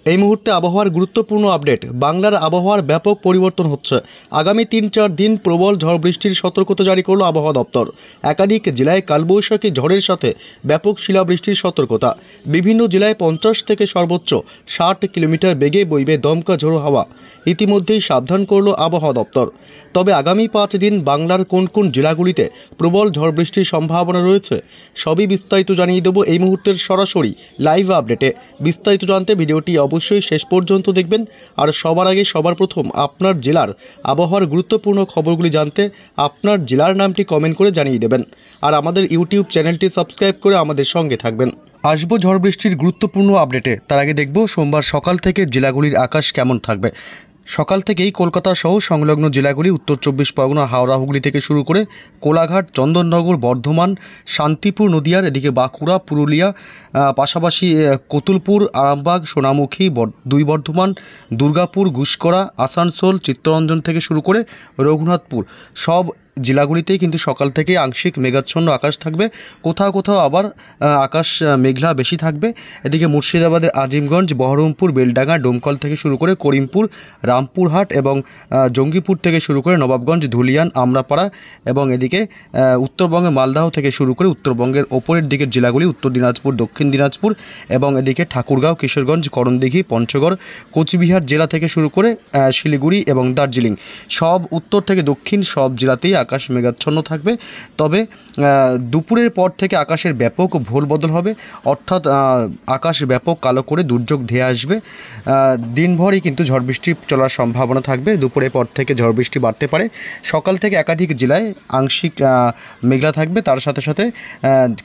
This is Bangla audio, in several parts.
এই মুহূর্তে আবহাওয়ার গুরুত্বপূর্ণ আপডেট। বাংলার আবহাওয়ার ব্যাপক পরিবর্তন হচ্ছে। আগামী ৩-৪ দিন প্রবল ঝড় বৃষ্টির সতর্কতা জারি করল আবহাওয়া দপ্তর। একাধিক জেলায় কালবৈশাখী ঝড়ের সাথে ব্যাপক শিলাবৃষ্টির সতর্কতা। বিভিন্ন জেলায় 50 থেকে সর্বোচ্চ 60 কিলোমিটার বেগে বইবে দমকা ঝোড়ো হাওয়া। ইতিমধ্যেই সাবধান করল আবহাওয়া দপ্তর। তবে আগামী 5 দিন বাংলার কোন কোন জেলাগুলিতে প্রবল ঝড় বৃষ্টির সম্ভাবনা রয়েছে সবই বিস্তারিত জানিয়ে দেব এই মুহূর্তের সরাসরি লাইভ আপডেটে। বিস্তারিত জানতে ভিডিওটি অবশ্যই শেষ পর্যন্ত দেখবেন। আর সবার আগে সবার প্রথম আপনার জেলার আবহাওয়ার গুরুত্বপূর্ণ খবরগুলি জানতে আপনার জেলার নামটি কমেন্ট করে জানিয়ে দেবেন। আর আমাদের ইউটিউব চ্যানেলটি সাবস্ক্রাইব করে আমাদের সঙ্গে থাকবেন। আসবো ঝড় বৃষ্টির গুরুত্বপূর্ণ আপডেটে। তার আগে দেখব সোমবার সকাল থেকে জেলাগুলির আকাশ কেমন থাকবে। সকাল থেকেই কলকাতা সহ সংলগ্ন জেলাগুলি উত্তর 24 পরগনা, হাওড়া, হুগলি থেকে শুরু করে কোলাঘাট, চন্দননগর, বর্ধমান, শান্তিপুর, নদিয়ার, এদিকে বাঁকুড়া, পুরুলিয়া, পাশাপাশি কতুলপুর, আরামবাগ, সোনামুখী, দুই বর্ধমান, দুর্গাপুর, গুসকরা, আসানসোল, চিত্তরঞ্জন থেকে শুরু করে রঘুনাথপুর সব জেলাগুলিতেই কিন্তু সকাল থেকে আংশিক মেঘাচ্ছন্ন আকাশ থাকবে। কোথাও কোথাও আবার আকাশ মেঘলা বেশি থাকবে। এদিকে মুর্শিদাবাদের আজিমগঞ্জ, বহরমপুর, বেলডাঙ্গা, ডোমকল থেকে শুরু করে করিমপুর, রামপুরহাট এবং জঙ্গিপুর থেকে শুরু করে নবাবগঞ্জ, ধুলিয়ান, আমরাপাড়া এবং এদিকে উত্তরবঙ্গে মালদাহ থেকে শুরু করে উত্তরবঙ্গের ওপরের দিকের জেলাগুলি উত্তর দিনাজপুর, দক্ষিণ দিনাজপুর এবং এদিকে ঠাকুরগাঁও, কিশোরগঞ্জ, করণদিঘি, পঞ্চগড়, কোচবিহার জেলা থেকে শুরু করে শিলিগুড়ি এবং দার্জিলিং সব উত্তর থেকে দক্ষিণ সব জেলাতেই আকাশ মেঘাচ্ছন্ন থাকবে। তবে দুপুরের পর থেকে আকাশের ব্যাপক ভোর বদল হবে, অর্থাৎ আকাশ ব্যাপক কালো করে দুর্যোগ ধেয়ে আসবে। দিনভরই কিন্তু ঝড় বৃষ্টি চলার সম্ভাবনা থাকবে। দুপুরের পর থেকে ঝড় বৃষ্টি বাড়তে পারে। সকাল থেকে একাধিক জেলায় আংশিক মেঘলা থাকবে, তার সাথে সাথে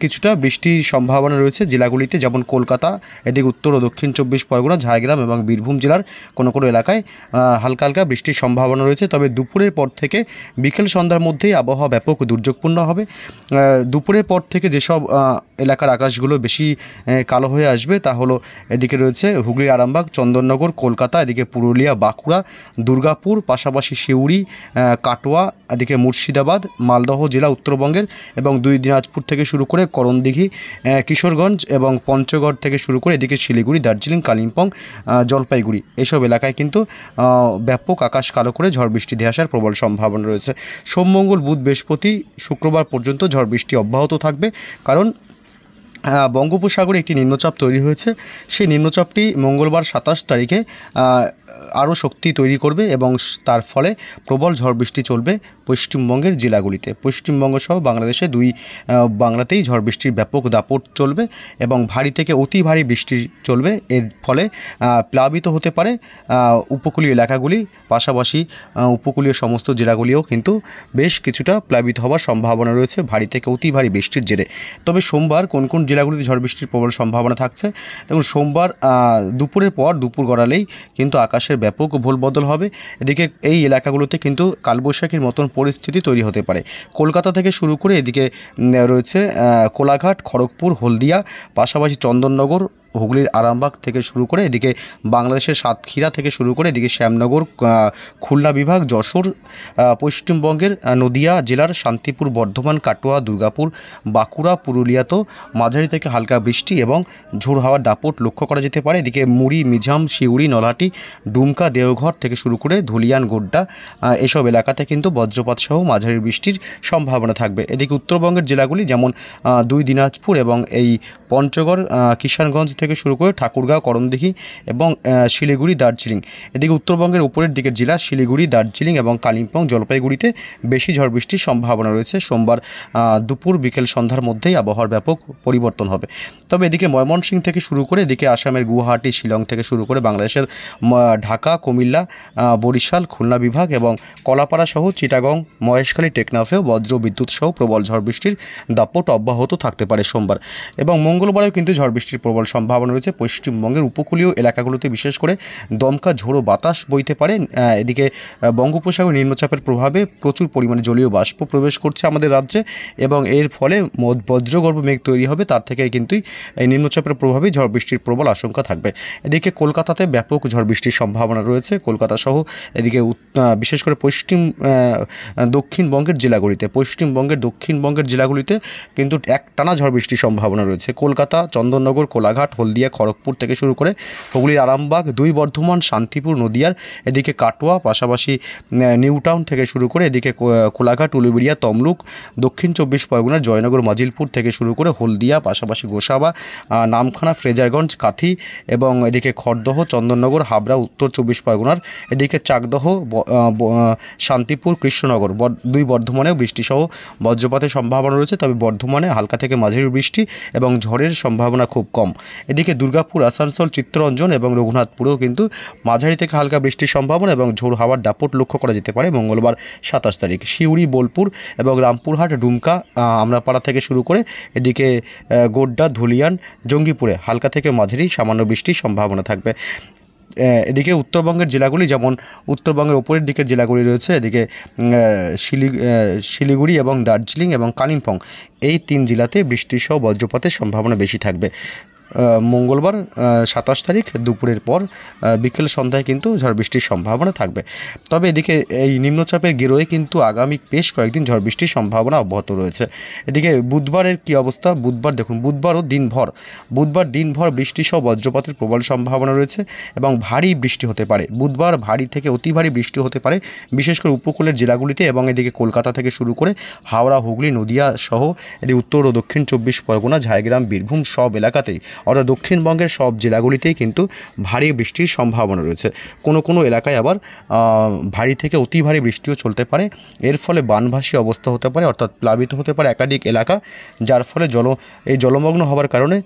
কিছুটা বৃষ্টির সম্ভাবনা রয়েছে জেলাগুলিতে, যেমন কলকাতা, এদিকে উত্তর ও দক্ষিণ 24 পরগনা, ঝাড়গ্রাম এবং বীরভূম জেলার কোনো কোনো এলাকায় হালকা হালকা বৃষ্টির সম্ভাবনা রয়েছে। তবে দুপুরের পর থেকে বিকেল সন্ধ্যার মধ্যেই আবহাওয়া ব্যাপক দুর্যোগপূর্ণ হবে। দুপুরের পর থেকে যেসব এলাকার আকাশগুলো বেশি কালো হয়ে আসবে তা হলো এদিকে রয়েছে হুগলির আরামবাগ, চন্দননগর, কলকাতা, এদিকে পুরুলিয়া, বাঁকুড়া, দুর্গাপুর, পাশাপাশি সিউড়ি, কাটোয়া, এদিকে মুর্শিদাবাদ, মালদহ জেলা উত্তরবঙ্গের এবং দুই দিনাজপুর থেকে শুরু করে করণদিঘি, কিশোরগঞ্জ এবং পঞ্চগড় থেকে শুরু করে এদিকে শিলিগুড়ি, দার্জিলিং, কালিম্পং, জলপাইগুড়ি এসব এলাকায় কিন্তু ব্যাপক আকাশ কালো করে ঝড় বৃষ্টি ধেয়ে আসার প্রবল সম্ভাবনা রয়েছে। সোম, মঙ্গল, বুধ, বৃহস্পতি, শুক্রবার পর্যন্ত ঝড় বৃষ্টি অব্যাহত থাকবে, কারণ বঙ্গোপসাগরে একটি নিম্নচাপ তৈরি হয়েছে। সেই নিম্নচাপটি মঙ্গলবার 27 তারিখে আরও শক্তি তৈরি করবে এবং তার ফলে প্রবল ঝড় বৃষ্টি চলবে পশ্চিমবঙ্গের জেলাগুলিতে। পশ্চিমবঙ্গ সহ বাংলাদেশে বাংলাতেই ঝড় বৃষ্টির ব্যাপক দাপট চলবে এবং ভারী থেকে অতি ভারী বৃষ্টি চলবে। এর ফলে প্লাবিত হতে পারে উপকূলীয় এলাকাগুলি, পাশাপাশি উপকূলীয় সমস্ত জেলাগুলিও কিন্তু বেশ কিছুটা প্লাবিত হওয়ার সম্ভাবনা রয়েছে ভারী থেকে অতি ভারী বৃষ্টির জেরে। তবে সোমবার কোন কোন জেলাগুলিতে ঝড় বৃষ্টির প্রবল সম্ভাবনা থাকছে দেখুন। সোমবার দুপুরের পর দুপুর গড়ালেই কিন্তু আকাশের ব্যাপক ভোল বদল হবে। এদিকে এই এলাকাগুলোতে কিন্তু কালবৈশাখীর মতন পরিস্থিতি তৈরি হতে পারে। কলকাতা থেকে শুরু করে এদিকে রয়েছে কোলাঘাট, খড়গপুর, হলদিয়া, পাশাপাশি চন্দননগর, হুগলির আরামবাগ থেকে শুরু করে এদিকে বাংলাদেশের সাতক্ষীরা থেকে শুরু করে এদিকে শ্যামনগর, খুলনা বিভাগ, যশোর, পশ্চিমবঙ্গের নদিয়া জেলার শান্তিপুর, বর্ধমান, কাটোয়া, দুর্গাপুর, বাঁকুড়া, পুরুলিয়াতেও মাঝারি থেকে হালকা বৃষ্টি এবং ঝোড়ো হাওয়ার দাপট লক্ষ্য করা যেতে পারে। এদিকে মুড়ি, মিঝাম, শিউড়ি, নলহাটি, ডুমকা, দেওঘর থেকে শুরু করে ধুলিয়ান, গোড্ডা এসব এলাকাতে কিন্তু বজ্রপাত সহ মাঝারি বৃষ্টির সম্ভাবনা থাকবে। এদিকে উত্তরবঙ্গের জেলাগুলি যেমন দুই দিনাজপুর এবং এই পঞ্চগড়, কিষানগঞ্জ থেকে শুরু করে ঠাকুরগাঁও, করণদিঘি এবং শিলিগুড়ি, দার্জিলিং, এদিকে উত্তরবঙ্গের উপরের দিকের জেলা শিলিগুড়ি, দার্জিলিং এবং কালিম্পং, জলপাইগুড়িতে বেশি ঝড় বৃষ্টির সম্ভাবনা রয়েছে। সোমবার দুপুর বিকেল সন্ধ্যার মধ্যেই আবহাওয়ার ব্যাপক পরিবর্তন হবে। তবে এদিকে ময়মনসিংহ থেকে শুরু করে এদিকে আসামের গুয়াহাটি, শিলং থেকে শুরু করে বাংলাদেশের ঢাকা, কুমিল্লা, বরিশাল, খুলনা বিভাগ এবং কলাপাড়া সহ চিটাগং, মহেশখালী, টেকনাফেও বজ্র বিদ্যুৎ সহ প্রবল ঝড় বৃষ্টির দাপট অব্যাহত থাকতে পারে সোমবার। এবং মঙ্গলবারেও কিন্তু ঝড় বৃষ্টির প্রবল সম্ভাবনা রয়েছে। পশ্চিমবঙ্গের উপকূলীয় এলাকাগুলোতে বিশেষ করে দমকা ঝোড়ো বাতাস বইতে পারে। এদিকে বঙ্গোপসাগর নিম্নচাপের প্রভাবে প্রচুর পরিমাণে জলীয় বাষ্প প্রবেশ করছে আমাদের রাজ্যে এবং এর ফলে বজ্রগর্ভ মেঘ তৈরি হবে। তার থেকে কিন্তু এই নিম্নচাপের প্রভাবেই ঝড় বৃষ্টির প্রবল আশঙ্কা থাকবে। এদিকে কলকাতাতে ব্যাপক ঝড় বৃষ্টির সম্ভাবনা রয়েছে। কলকাতা সহ এদিকে বিশেষ করে দক্ষিণবঙ্গের জেলাগুলিতে কিন্তু একটানা ঝড় বৃষ্টির সম্ভাবনা রয়েছে। কলকাতা, চন্দননগর, কোলাঘাট, হলদিয়া খড়গপুর থেকে শুরু করে হুগলির আরামবাগ, 2 বর্ধমান, শান্তিপুর, নদিয়ার, এদিকে কাটোয়া, পাশাপাশি নিউ টাউন থেকে শুরু করে এদিকে কোলাঘাট, উলুবেড়িয়া, তমলুক, দক্ষিণ 24 পরগনার জয়নগর, মাজিলপুর থেকে শুরু করে হলদিয়া, পাশাপাশি গোসাবা, নামখানা, ফ্রেজারগঞ্জ, কাথি এবং এদিকে খড়দহ, চন্দননগর, হাবড়া, উত্তর 24 পরগনার, এদিকে চাকদহ, শান্তিপুর, কৃষ্ণনগর, 2 বর্ধমানেও বৃষ্টিসহ বজ্রপাতের সম্ভাবনা রয়েছে। তবে বর্ধমানে হালকা থেকে মাঝারি বৃষ্টি এবং ঝড়ের সম্ভাবনা খুব কম। এদিকে দুর্গাপুর, আসানসোল, চিত্তরঞ্জন এবং রঘুনাথপুরেও কিন্তু মাঝারি থেকে হালকা বৃষ্টির সম্ভাবনা এবং ঝোড়ো হাওয়ার দাপট লক্ষ্য করা যেতে পারে মঙ্গলবার 27 তারিখ। সিউড়ি, বোলপুর এবং রামপুরহাট, ডুমকা, আমরাপাড়া থেকে শুরু করে এদিকে গোড্ডা, ধুলিয়ান, জঙ্গিপুরে হালকা থেকে মাঝারি সামান্য বৃষ্টির সম্ভাবনা থাকবে। এদিকে উত্তরবঙ্গের জেলাগুলি, যেমন উত্তরবঙ্গের ওপরের দিকের জেলাগুলি রয়েছে, এদিকে শিলিগুড়ি এবং দার্জিলিং এবং কালিম্পং, এই 3 জেলাতে বৃষ্টিসহ বজ্রপাতের সম্ভাবনা বেশি থাকবে। মঙ্গলবার 27 তারিখ দুপুরের পর বিকেল সন্ধ্যায় কিন্তু ঝড় বৃষ্টির সম্ভাবনা থাকবে। তবে এদিকে এই নিম্নচাপের গেরোয়ে কিন্তু আগামী বেশ কয়েকদিন ঝড় বৃষ্টির সম্ভাবনা অব্যাহত রয়েছে। এদিকে বুধবারের কী অবস্থা? বুধবার দেখুন, বুধবার দিনভর বৃষ্টিসহ বজ্রপাতের প্রবল সম্ভাবনা রয়েছে এবং ভারী বৃষ্টি হতে পারে। বুধবার ভারী থেকে অতি ভারী বৃষ্টি হতে পারে, বিশেষ করে উপকূলের জেলাগুলিতে এবং এদিকে কলকাতা থেকে শুরু করে হাওড়া, হুগলি, নদিয়া সহ এদিকে উত্তর ও দক্ষিণ 24 পরগনা, ঝাড়গ্রাম, বীরভূম সব এলাকাতেই, অর্থাৎ দক্ষিণবঙ্গের সব জেলাগুলিতেই কিন্তু ভারী বৃষ্টির সম্ভাবনা রয়েছে। কোনো এলাকায় আবার ভারী থেকে অতি ভারী বৃষ্টিও চলতে পারে। এর ফলে বানভাসী অবস্থা হতে পারে, অর্থাৎ প্লাবিত হতে পারে একাধিক এলাকা, যার ফলে জলমগ্ন হওয়ার কারণে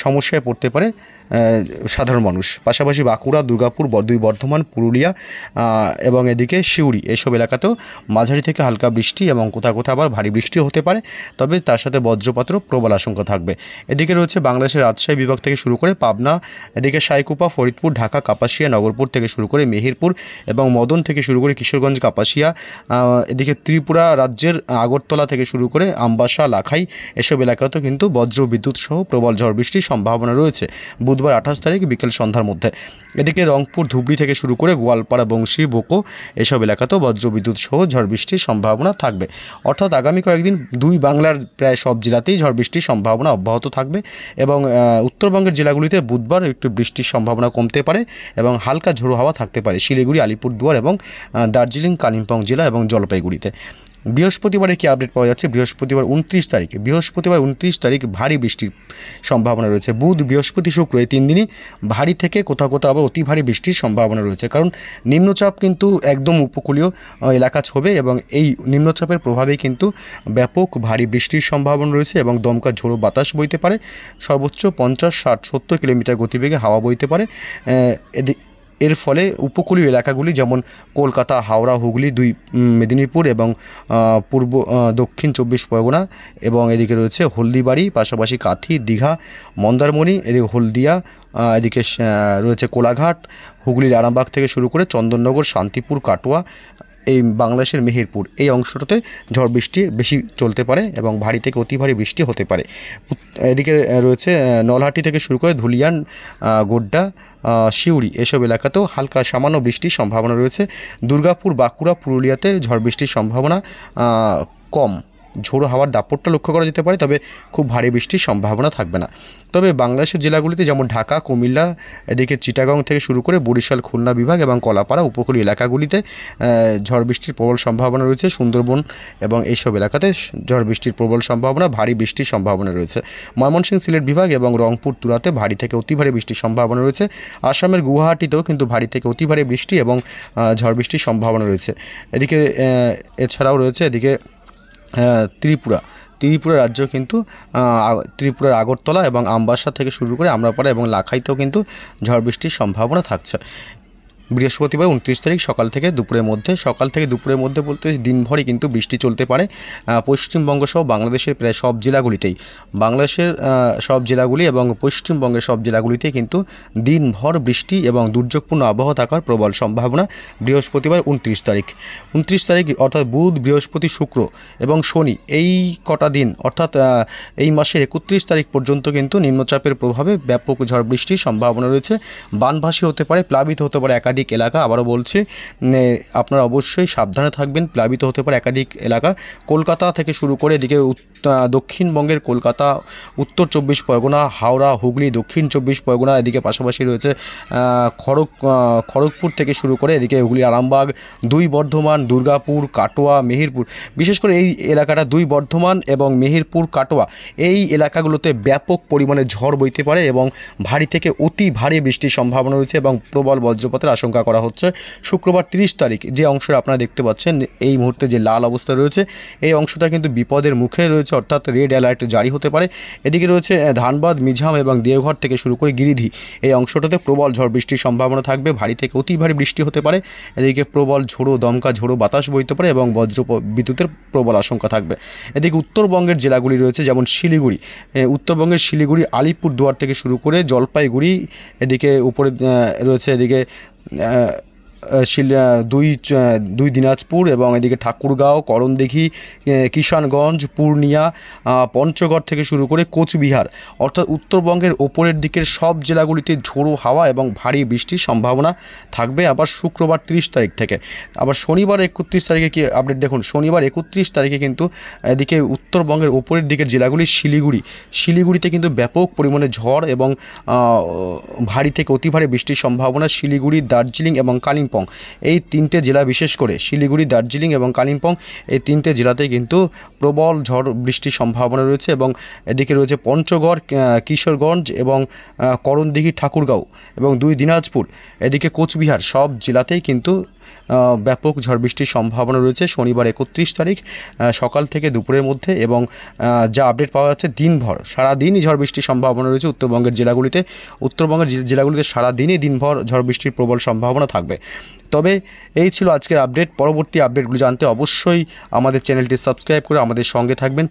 সমস্যায় পড়তে পারে সাধারণ মানুষ। পাশাপাশি বাঁকুড়া, দুর্গাপুর, 2 বর্ধমান, পুরুলিয়া এবং এদিকে সিউড়ি, এসব এলাকাতেও মাঝারি থেকে হালকা বৃষ্টি এবং কোথাও আবার ভারী বৃষ্টিও হতে পারে, তবে তার সাথে বজ্রপাতেরও প্রবল আশঙ্কা থাকবে। এদিকে রয়েছে বাংলাদেশের রাজশাহী বিভাগ থেকে শুরু করে পাবনা, এদিকে সাইকুপা, ফরিদপুর, ঢাকা, কাপাসিয়া, নগরপুর থেকে শুরু করে মেহেরপুর এবং মদন থেকে শুরু করে কিশোরগঞ্জ, কাপাসিয়া, এদিকে ত্রিপুরা রাজ্যের আগরতলা থেকে শুরু করে আমবাসা, লাখাই, এসব এলাকাতেও কিন্তু বজ্র বিদ্যুৎ সহ প্রবল ঝড় বৃষ্টির সম্ভাবনা রয়েছে বুধবার 28 তারিখ বিকেল সন্ধ্যার মধ্যে। এদিকে রংপুর, ধুবড়ি থেকে শুরু করে গোয়ালপাড়া, বংশী, বোকো, এসব এলাকাতেও বজ্রবিদ্যুৎ সহ ঝড় বৃষ্টির সম্ভাবনা থাকবে। অর্থাৎ আগামী কয়েকদিন 2 বাংলার প্রায় সব জেলাতেই ঝড় বৃষ্টির সম্ভাবনা অব্যাহত থাকবে এবং উত্তরবঙ্গের জেলাগুলিতে বুধবার একটু বৃষ্টির সম্ভাবনা কমতে পারে এবং হালকা ঝোড়ো হাওয়া থাকতে পারে শিলিগুড়ি, আলিপুরদুয়ার এবং দার্জিলিং, কালিম্পং জেলা এবং জলপাইগুড়িতে। বৃহস্পতিবারে কি আপডেট পাওয়া যাচ্ছে? বৃহস্পতিবার 29 তারিখ ভারী বৃষ্টির সম্ভাবনা রয়েছে। বুধ, বৃহস্পতি, শুক্র এই 3 দিনই ভারী থেকে কোথাও আবার অতি ভারী বৃষ্টির সম্ভাবনা রয়েছে, কারণ নিম্নচাপ কিন্তু একদম উপকূলীয় এলাকা ছোঁবে এবং এই নিম্নচাপের প্রভাবেই কিন্তু ব্যাপক ভারী বৃষ্টির সম্ভাবনা রয়েছে এবং দমকা ঝোড়ো বাতাস বইতে পারে, সর্বোচ্চ 50, 60, 70 কিলোমিটার গতিবেগে হাওয়া বইতে পারে। এর ফলে উপকূলীয় এলাকাগুলি যেমন কলকাতা, হাওড়া, হুগলি, 2 মেদিনীপুর এবং দক্ষিণ 24 পরগনা এবং এদিকে রয়েছে হলদিবাড়ি, পাশাপাশি কাথি, দীঘা, মন্দারমণি, এদিকে হলদিয়া, এদিকে রয়েছে কোলাঘাট, হুগলির আরামবাগ থেকে শুরু করে চন্দননগর, শান্তিপুর, কাটোয়া, এই বাংলাদেশের মেহেরপুর, এই অংশটাতে ঝড় বৃষ্টি বেশি চলতে পারে এবং ভারী থেকে অতি ভারী বৃষ্টি হতে পারে। এদিকে রয়েছে নলহাটি থেকে শুরু করে ধুলিয়ান, গোড্ডা, সিউড়ি, এসব এলাকাতেও হালকা সামান্য বৃষ্টির সম্ভাবনা রয়েছে। দুর্গাপুর, বাঁকুড়া, পুরুলিয়াতে ঝড় বৃষ্টির সম্ভাবনা কম, ঝোড়ো হাওয়ার দাপটটা লক্ষ্য করা যেতে পারে, তবে খুব ভারী বৃষ্টির সম্ভাবনা থাকবে না। তবে বাংলাদেশের জেলাগুলিতে যেমন ঢাকা, কুমিল্লা, এদিকে চিটাগং থেকে শুরু করে বরিশাল, খুলনা বিভাগ এবং কলাপাড়া উপকূলীয় এলাকাগুলিতে ঝড় বৃষ্টির প্রবল সম্ভাবনা রয়েছে। সুন্দরবন এবং এইসব এলাকাতে ঝড় বৃষ্টির প্রবল সম্ভাবনা, ভারী বৃষ্টির সম্ভাবনা রয়েছে। ময়মনসিংহ, সিলেট বিভাগ এবং রংপুর, তুরাতে ভারী থেকে অতি ভারী বৃষ্টির সম্ভাবনা রয়েছে। আসামের গুয়াহাটিতেও কিন্তু ভারী থেকে অতি ভারী বৃষ্টি এবং ঝড় বৃষ্টির সম্ভাবনা রয়েছে। এদিকে এছাড়াও রয়েছে এদিকে ত্রিপুরা রাজ্য কিন্তু ত্রিপুরার আগরতলা এবং আমবাসা থেকে শুরু করে আমরাপাড়া এবং লাখাইতেও কিন্তু ঝড় বৃষ্টির সম্ভাবনা থাকছে। বৃহস্পতিবার 29 তারিখ সকাল থেকে দুপুরের মধ্যে বলতে দিনভরই কিন্তু বৃষ্টি চলতে পারে পশ্চিমবঙ্গ সহ বাংলাদেশের প্রায় সব জেলাগুলিতেই। বাংলাদেশের সব জেলাগুলি এবং পশ্চিমবঙ্গের সব জেলাগুলিতে কিন্তু দিনভর বৃষ্টি এবং দুর্যোগপূর্ণ আবহাওয়া থাকার প্রবল সম্ভাবনা। বৃহস্পতিবার 29 তারিখ অর্থাৎ বুধ, বৃহস্পতি, শুক্র এবং শনি, এই কটা দিন অর্থাৎ এই মাসের 31 তারিখ পর্যন্ত কিন্তু নিম্নচাপের প্রভাবে ব্যাপক ঝড় বৃষ্টির সম্ভাবনা রয়েছে। বানভাসী হতে পারে, প্লাবিত হতে পারে একাধিক একাধিক এলাকা। আবারও বলছি, আপনারা অবশ্যই সাবধানে থাকবেন, প্লাবিত হতে পারে একাধিক এলাকা। কলকাতা থেকে শুরু করে এদিকে দক্ষিণবঙ্গের কলকাতা, উত্তর 24 পরগনা, হাওড়া, হুগলি, দক্ষিণ 24 পরগনা, এদিকে পাশাপাশি রয়েছে খড়গপুর থেকে শুরু করে এদিকে হুগলি, আরামবাগ, 2 বর্ধমান, দুর্গাপুর, কাটোয়া, মেহেরপুর। বিশেষ করে এই এলাকাটা 2 বর্ধমান এবং মেহেরপুর, কাটোয়া, এই এলাকাগুলোতে ব্যাপক পরিমাণে ঝড় বইতে পারে এবং ভারী থেকে অতি ভারী বৃষ্টির সম্ভাবনা রয়েছে এবং প্রবল বজ্রপাতের আশঙ্কা করা হচ্ছে। শুক্রবার 30 তারিখ যে অংশটা আপনারা দেখতে পাচ্ছেন এই মুহূর্তে যে লাল অবস্থা রয়েছে, এই অংশটা কিন্তু বিপদের মুখে রয়েছে, অর্থাৎ রেড অ্যালার্ট জারি হতে পারে। এদিকে রয়েছে ধানবাদ, মিঝাম এবং দেওঘর থেকে শুরু করে গিরিধি, এই অংশটাতে প্রবল ঝড় বৃষ্টির সম্ভাবনা থাকবে, ভারী থেকে অতি ভারী বৃষ্টি হতে পারে। এদিকে প্রবল ঝোড়ো দমকা ঝোড়ো বাতাস বইতে পারে এবং বিদ্যুতের প্রবল আশঙ্কা থাকবে। এদিকে উত্তরবঙ্গের জেলাগুলি রয়েছে যেমন শিলিগুড়ি, উত্তরবঙ্গের শিলিগুড়ি, আলিপুরদুয়ার থেকে শুরু করে জলপাইগুড়ি, এদিকে উপরে রয়েছে এদিকে দুই দিনাজপুর এবং এদিকে ঠাকুরগাঁও, করণদিঘি, কিষানগঞ্জ, পূর্ণিয়া, পঞ্চগড় থেকে শুরু করে কোচবিহার, অর্থাৎ উত্তরবঙ্গের ওপরের দিকের সব জেলাগুলিতে ঝোড়ো হাওয়া এবং ভারী বৃষ্টির সম্ভাবনা থাকবে। আবার শুক্রবার 30 তারিখ থেকে। আবার শনিবার 31 তারিখে কি আপডেট দেখুন, শনিবার 31 তারিখে কিন্তু এদিকে উত্তরবঙ্গের ওপরের দিকের জেলাগুলি শিলিগুড়িতে কিন্তু ব্যাপক পরিমাণে ঝড় এবং ভারী থেকে অতি ভারী বৃষ্টির সম্ভাবনা। শিলিগুড়ি, দার্জিলিং এবং কালিম্পং, এই 3টে জেলা, বিশেষ করে শিলিগুড়ি, দার্জিলিং এবং কালিম্পং, এই 3টে জেলাতে কিন্তু প্রবল ঝড় বৃষ্টির সম্ভাবনা রয়েছে এবং এদিকে রয়েছে পঞ্চগড়, কিশোরগঞ্জ এবং করণদিঘি, ঠাকুরগাঁও এবং 2 দিনাজপুর, এদিকে কোচবিহার, সব জেলাতেই কিন্তু ব্যাপক ঝড় বৃষ্টির সম্ভাবনা রয়েছে শনিবার 31 তারিখ সকাল থেকে দুপুরের মধ্যে। এবং যা আপডেট পাওয়া যাচ্ছে দিনভর সারাদিনই ঝড় বৃষ্টির সম্ভাবনা রয়েছে উত্তরবঙ্গের জেলাগুলিতে সারাদিনই দিনভর ঝড় বৃষ্টির প্রবল সম্ভাবনা থাকবে। তবে এই ছিল আজকের আপডেট। পরবর্তী আপডেটগুলো জানতে অবশ্যই আমাদের চ্যানেলটি সাবস্ক্রাইব করে আমাদের সঙ্গে থাকবেন।